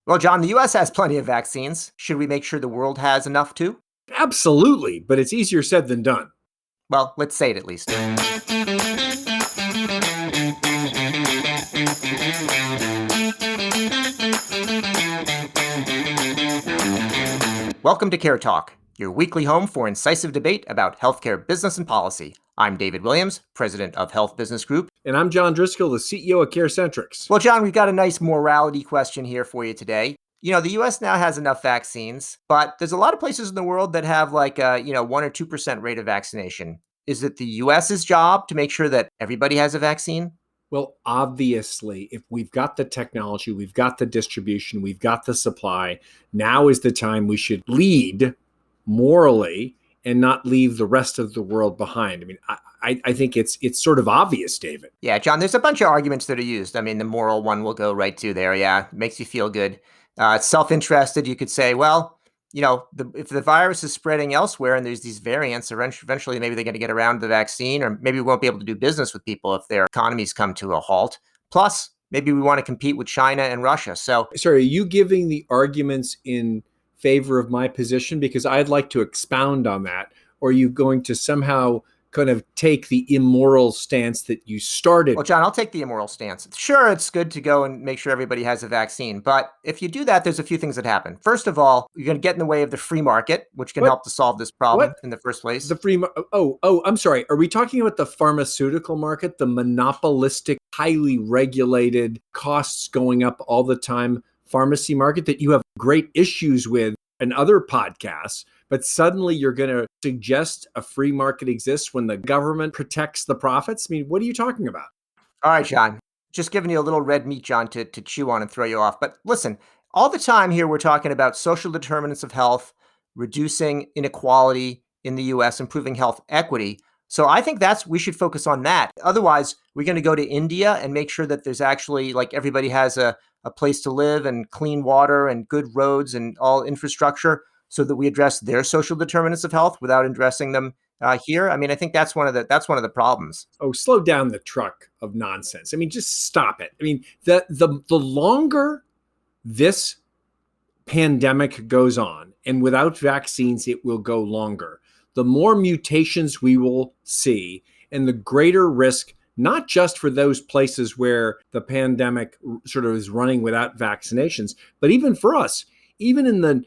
Well, John, the US has plenty of vaccines. Should we make sure the world has enough too? Absolutely, but it's easier said than done. Well, let's say it at least. Welcome to CareTalk, your weekly home for incisive debate about healthcare business and policy. I'm David Williams, president of Health Business Group. And I'm John Driscoll, the CEO of CareCentrix. Well, John, we've got a nice morality question here for you today. You know, the US now has enough vaccines, but there's a lot of places in the world that have like a, 1 or 2% rate of vaccination. Is it the US's job to make sure that everybody has a vaccine? Well, obviously, if we've got the technology, we've got the distribution, we've got the supply, now is the time we should lead morally and not leave the rest of the world behind. I mean, I think it's sort of obvious, David. Yeah, John, there's a bunch of arguments that are used. I mean, the moral one will go right to there. Yeah, makes you feel good. Self-interested, you could say, well, if the virus is spreading elsewhere and there's these variants, eventually maybe they're going to get around the vaccine, or maybe we won't be able to do business with people if their economies come to a halt. Plus, maybe we want to compete with China and Russia. So, sorry, are you giving the arguments in favor of my position? Because I'd like to expound on that. Or are you going to somehow kind of take the immoral stance that you started? Well, John, I'll take the immoral stance. Sure, it's good to go and make sure everybody has a vaccine. But if you do that, there's a few things that happen. First of all, you're going to get in the way of the free market, which can help to solve this problem in the first place. I'm sorry. Are we talking about the pharmaceutical market, the monopolistic, highly regulated, costs going up all the time pharmacy market that you have great issues with in other podcasts? But suddenly you're going to suggest a free market exists when the government protects the profits? I mean, what are you talking about? All right, John. Just giving you a little red meat, John, to chew on and throw you off. But listen, all the time here we're talking about social determinants of health, reducing inequality in the U.S., improving health equity. So I think we should focus on that. Otherwise, we're going to go to India and make sure that there's actually, like, everybody has a place to live and clean water and good roads and all infrastructure, so that we address their social determinants of health without addressing them here. I mean, I think that's one of the problems. Oh, slow down the truck of nonsense. I mean, just stop it. I mean, the longer this pandemic goes on, and without vaccines, it will go longer, the more mutations we will see, and the greater risk, not just for those places where the pandemic sort of is running without vaccinations, but even for us. Even in the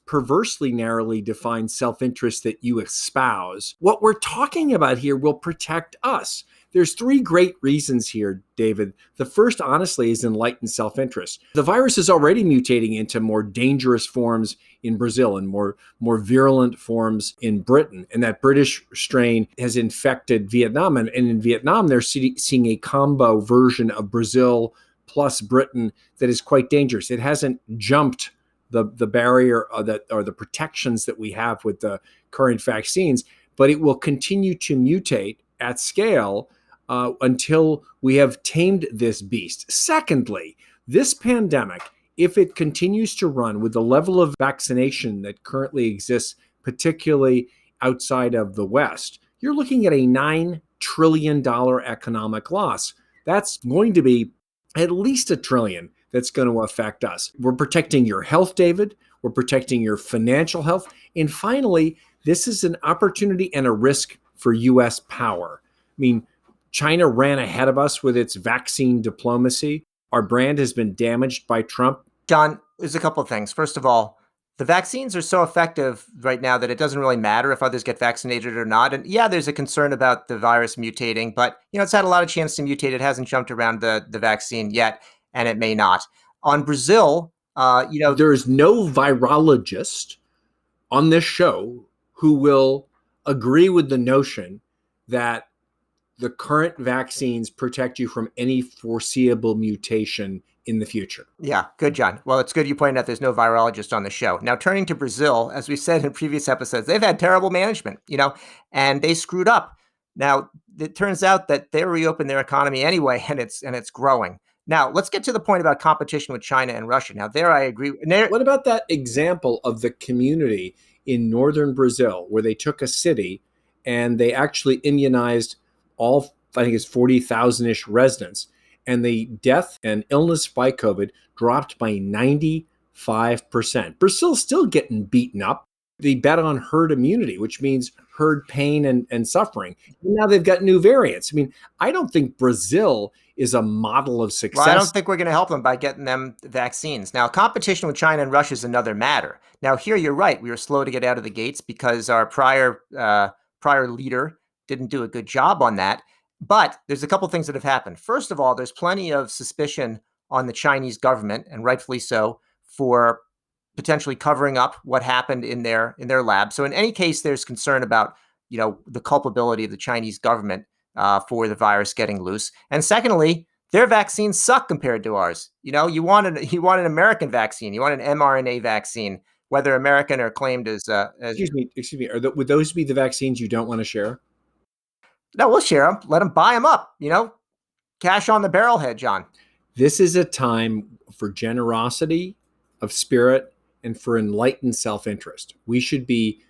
perversely narrowly defined self-interest that you espouse, what we're talking about here will protect us. There's three great reasons here, David. The first, honestly, is enlightened self-interest. The virus is already mutating into more dangerous forms in Brazil and more virulent forms in Britain. And that British strain has infected Vietnam. And in Vietnam, they're seeing a combo version of Brazil plus Britain that is quite dangerous. It hasn't jumped the barrier or the protections that we have with the current vaccines, but it will continue to mutate at scale until we have tamed this beast. Secondly, this pandemic, if it continues to run with the level of vaccination that currently exists, particularly outside of the West, you're looking at a $9 trillion economic loss. That's going to be at least $1 trillion that's going to affect us. We're protecting your health, David. We're protecting your financial health. And finally, this is an opportunity and a risk for U.S. power. I mean, China ran ahead of us with its vaccine diplomacy. Our brand has been damaged by Trump. John, there's a couple of things. First of all, the vaccines are so effective right now that it doesn't really matter if others get vaccinated or not. And yeah, there's a concern about the virus mutating, but it's had a lot of chance to mutate. It hasn't jumped around the vaccine yet, and it may not. On Brazil, there is no virologist on this show who will agree with the notion that the current vaccines protect you from any foreseeable mutation in the future. Yeah, good, John. Well, it's good you pointed out there's no virologist on the show. Now, turning to Brazil, as we said in previous episodes, they've had terrible management, and they screwed up. Now, it turns out that they reopened their economy anyway, and it's growing. Now, let's get to the point about competition with China and Russia. Now, there I agree. What about that example of the community in northern Brazil where they took a city and they actually immunized all, I think it's 40,000-ish residents, and the death and illness by COVID dropped by 95%. Brazil's still getting beaten up. They bet on herd immunity, which means herd pain and suffering. And now they've got new variants. I mean, I don't think Brazil is a model of Well, I don't success. think we're going to help them by getting them vaccines. Now, competition with China and Russia is another matter. Now, here you're right. We were slow to get out of the gates because our prior leader didn't do a good job on that. But there's a couple things that have happened. First of all, there's plenty of suspicion on the Chinese government, and rightfully so, for potentially covering up what happened in their lab. So in any case, there's concern about the culpability of the Chinese government for the virus getting loose. And secondly, their vaccines suck compared to ours. You want an American vaccine, you want an mRNA vaccine, whether American or claimed as Excuse me. Would those be the vaccines you don't want to share? no, we'll share them. Let them buy them up. Cash on the barrelhead, John. This is a time for generosity of spirit and for enlightened self-interest. We should be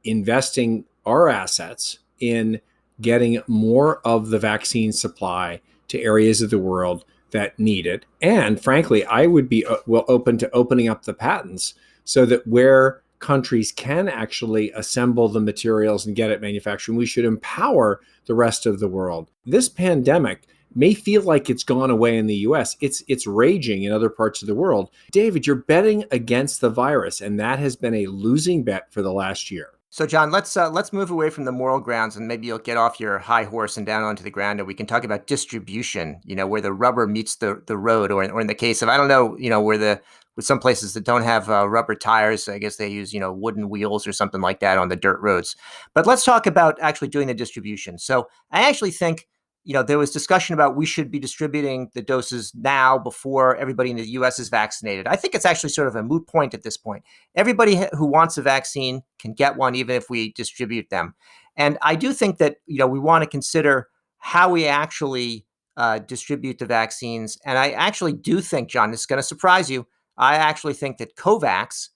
investing our assets in getting more of the vaccine supply to areas of the world that need it. And frankly, I would be open to opening up the patents so that where countries can actually assemble the materials and get it manufactured, we should empower the rest of the world. This pandemic may feel like it's gone away in the US. It's raging in other parts of the world. David, you're betting against the virus, and that has been a losing bet for the last year. So, John, let's move away from the moral grounds, and maybe you'll get off your high horse and down onto the ground, and we can talk about distribution. Where the rubber meets the road, or in the case of, I don't know, with some places that don't have rubber tires, I guess they use wooden wheels or something like that on the dirt roads. But let's talk about actually doing the distribution. So I actually think there was discussion about we should be distributing the doses now before everybody in the U.S. is vaccinated. I think it's actually sort of a moot point at this point. Everybody who wants a vaccine can get one, even if we distribute them. And I do think that we want to consider how we actually distribute the vaccines. And I actually do think, John, this is going to surprise you. I actually think that COVAX,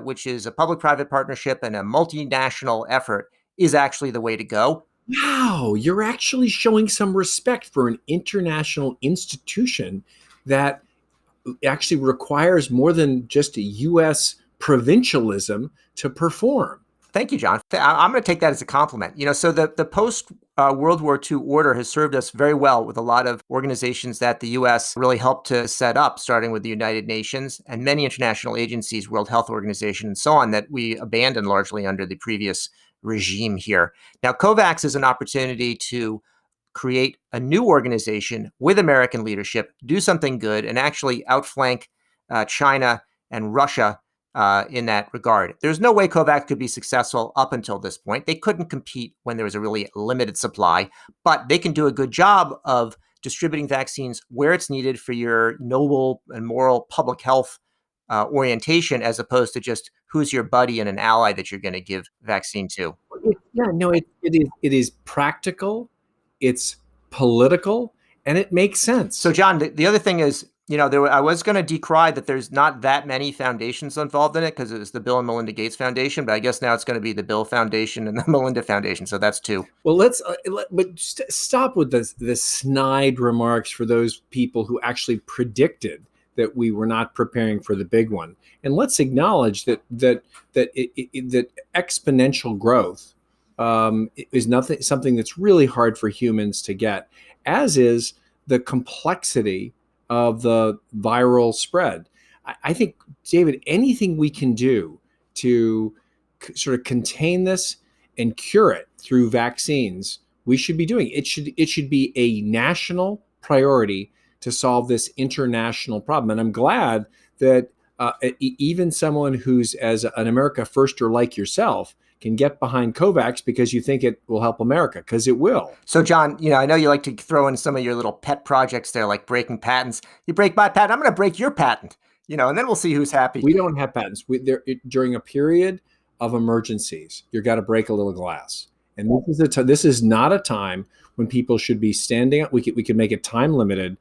which is a public-private partnership and a multinational effort, is actually the way to go. Wow, you're actually showing some respect for an international institution that actually requires more than just a U.S. provincialism to perform. Thank you, John. I'm going to take that as a compliment. So the post World War II order has served us very well with a lot of organizations that the U.S. really helped to set up, starting with the United Nations and many international agencies, World Health Organization, and so on, that we abandoned largely under the previous regime here. Now, COVAX is an opportunity to create a new organization with American leadership, do something good, and actually outflank China and Russia in that regard. There's no way COVAX could be successful up until this point. They couldn't compete when there was a really limited supply, but they can do a good job of distributing vaccines where it's needed for your noble and moral public health orientation, as opposed to just who's your buddy and an ally that you're going to give vaccine to. It is practical, it's political, and it makes sense. So, John, the other thing is, I was going to decry that there's not that many foundations involved in it because it was the Bill and Melinda Gates Foundation, but I guess now it's going to be the Bill Foundation and the Melinda Foundation. So that's two. Well, stop with the snide remarks for those people who actually predicted that we were not preparing for the big one, and let's acknowledge that exponential growth is something that's really hard for humans to get, as is the complexity of the viral spread. I think, David, anything we can do to sort of contain this and cure it through vaccines, we should be doing. It should be a national priority to solve this international problem. And I'm glad that even someone who's as an America firster like yourself can get behind COVAX because you think it will help America, because it will. So, John, I know you like to throw in some of your little pet projects there, like breaking patents. You break my patent, I'm going to break your patent, and then we'll see who's happy. We don't have patents. During a period of emergencies, you've got to break a little glass. And this is not a time when people should be standing up. We could make it time limited,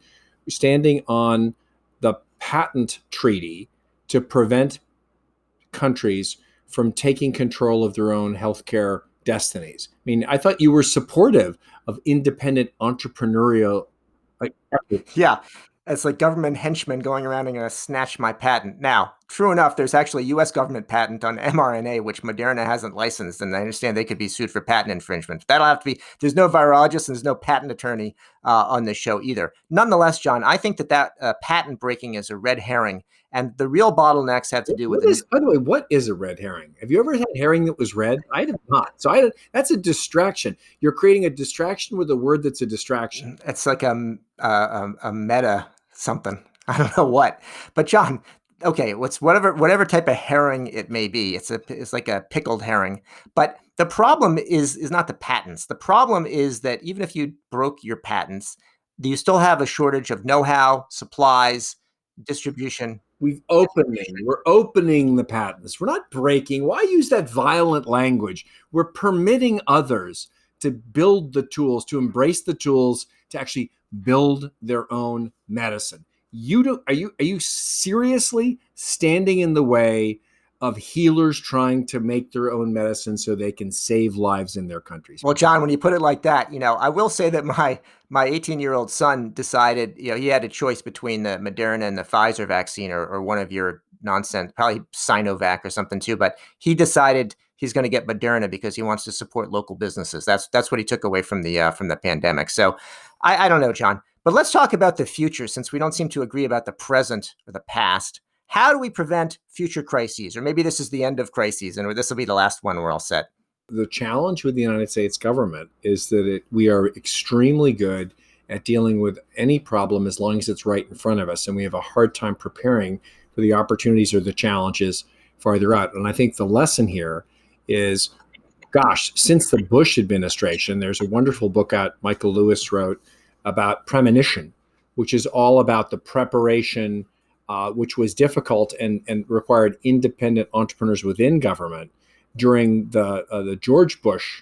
standing on the patent treaty to prevent countries from taking control of their own healthcare destinies. I mean, I thought you were supportive of independent entrepreneurial efforts. Yeah. It's like government henchmen going around and going to snatch my patent. Now, true enough, there's actually a U.S. government patent on mRNA, which Moderna hasn't licensed, and I understand they could be sued for patent infringement. That'll have to be. There's no virologist and there's no patent attorney on this show either. Nonetheless, John, I think that patent breaking is a red herring, and the real bottlenecks have to do with By the way, what is a red herring? Have you ever had herring that was red? I have not. So that's a distraction. You're creating a distraction with a word that's a distraction. It's like a meta something. I don't know what. But John, okay, whatever type of herring it may be. It's like a pickled herring. But the problem is not the patents. The problem is that even if you broke your patents, you still have a shortage of know-how, supplies, distribution. We're opening the patents. We're not breaking. Why use that violent language? We're permitting others to build the tools, to embrace the tools, to actually build their own medicine. Are you seriously standing in the way of healers trying to make their own medicine so they can save lives in their countries? Well, John, when you put it like that, I will say that my 18-year-old son decided, he had a choice between the Moderna and the Pfizer vaccine or one of your nonsense, probably Sinovac or something too. But he decided he's going to get Moderna because he wants to support local businesses. That's what he took away from the pandemic. So I don't know, John. But let's talk about the future, since we don't seem to agree about the present or the past. How do we prevent future crises? Or maybe this is the end of crises, and this will be the last one. We're all set. The challenge with the United States government is that we are extremely good at dealing with any problem as long as it's right in front of us, and we have a hard time preparing for the opportunities or the challenges farther out. And I think the lesson here is, gosh, since the Bush administration, there's a wonderful book out Michael Lewis wrote about premonition, which is all about the preparation, which was difficult and required independent entrepreneurs within government during the George Bush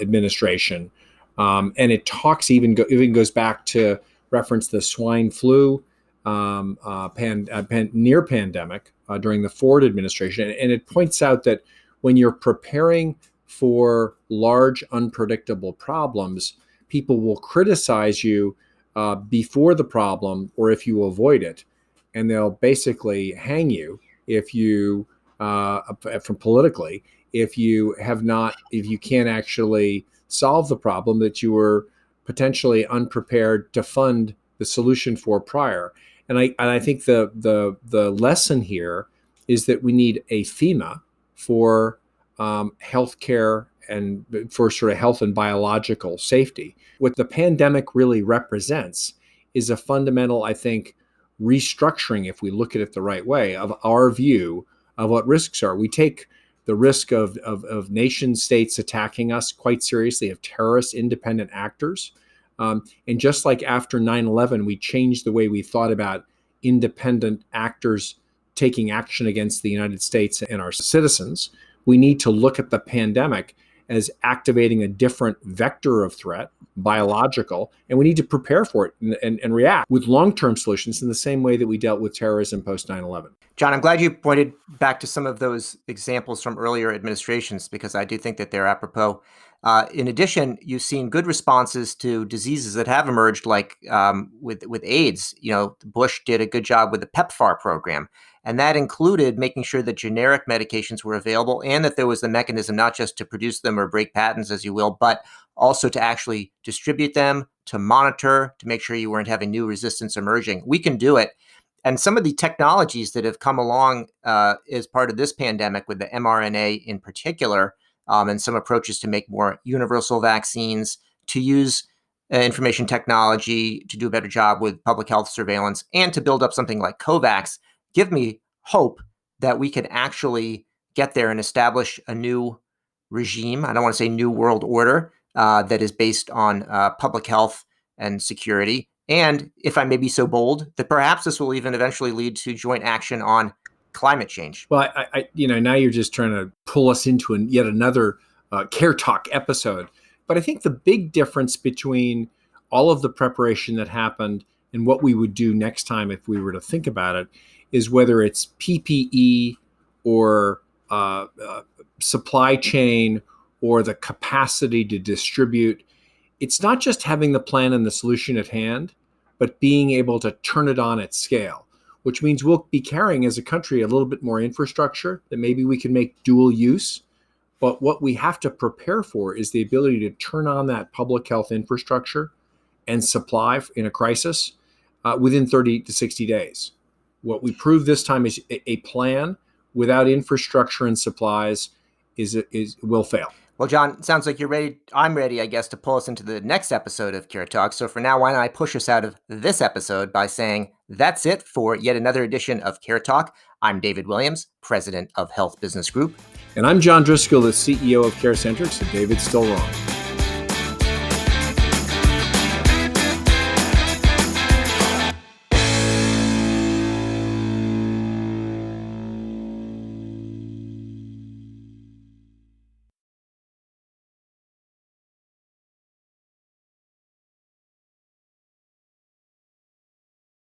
administration, and it talks even goes back to reference the swine flu near pandemic during the Ford administration, and it points out that when you're preparing for large unpredictable problems, people will criticize you before the problem or if you avoid it, and they'll basically hang you if you from politically if you can't actually solve the problem that you were potentially unprepared to fund the solution for prior. And I think the lesson here is that we need a FEMA for healthcare and for sort of health and biological safety. What the pandemic really represents is a fundamental, I think, restructuring, if we look at it the right way, of our view of what risks are. We take the risk of nation states attacking us quite seriously, of terrorist independent actors. And just like after 9/11, we changed the way we thought about independent actors taking action against the United States and our citizens, we need to look at the pandemic as activating a different vector of threat, biological, and we need to prepare for it and react with long-term solutions in the same way that we dealt with terrorism post 9/11. John, I'm glad you pointed back to some of those examples from earlier administrations, because I do think that they're apropos. In addition, you've seen good responses to diseases that have emerged, like with AIDS. Bush did a good job with the PEPFAR program, and that included making sure that generic medications were available and that there was the mechanism not just to produce them or break patents, as you will, but also to actually distribute them, to monitor, to make sure you weren't having new resistance emerging. We can do it. And some of the technologies that have come along as part of this pandemic, with the mRNA in particular, and some approaches to make more universal vaccines, to use information technology to do a better job with public health surveillance, and to build up something like COVAX, give me hope that we can actually get there and establish a new regime. I don't want to say new world order that is based on public health and security. And if I may be so bold, that perhaps this will even eventually lead to joint action on climate change. Well, now you're just trying to pull us into yet another CareTalk episode. But I think the big difference between all of the preparation that happened and what we would do next time, if we were to think about it, is whether it's PPE or supply chain or the capacity to distribute, It's not just having the plan and the solution at hand, but being able to turn it on at scale, which means we'll be carrying as a country a little bit more infrastructure that maybe we can make dual use. But what we have to prepare for is the ability to turn on that public health infrastructure and supply in a crisis within 30 to 60 days. What we proved this time is a plan without infrastructure and supplies will fail. Well, John, it sounds like you're ready. I'm ready, I guess, to pull us into the next episode of CareTalk. So for now, why don't I push us out of this episode by saying that's it for yet another edition of CareTalk. I'm David Williams, president of Health Business Group. And I'm John Driscoll, the CEO of CareCentrix, and David's still wrong.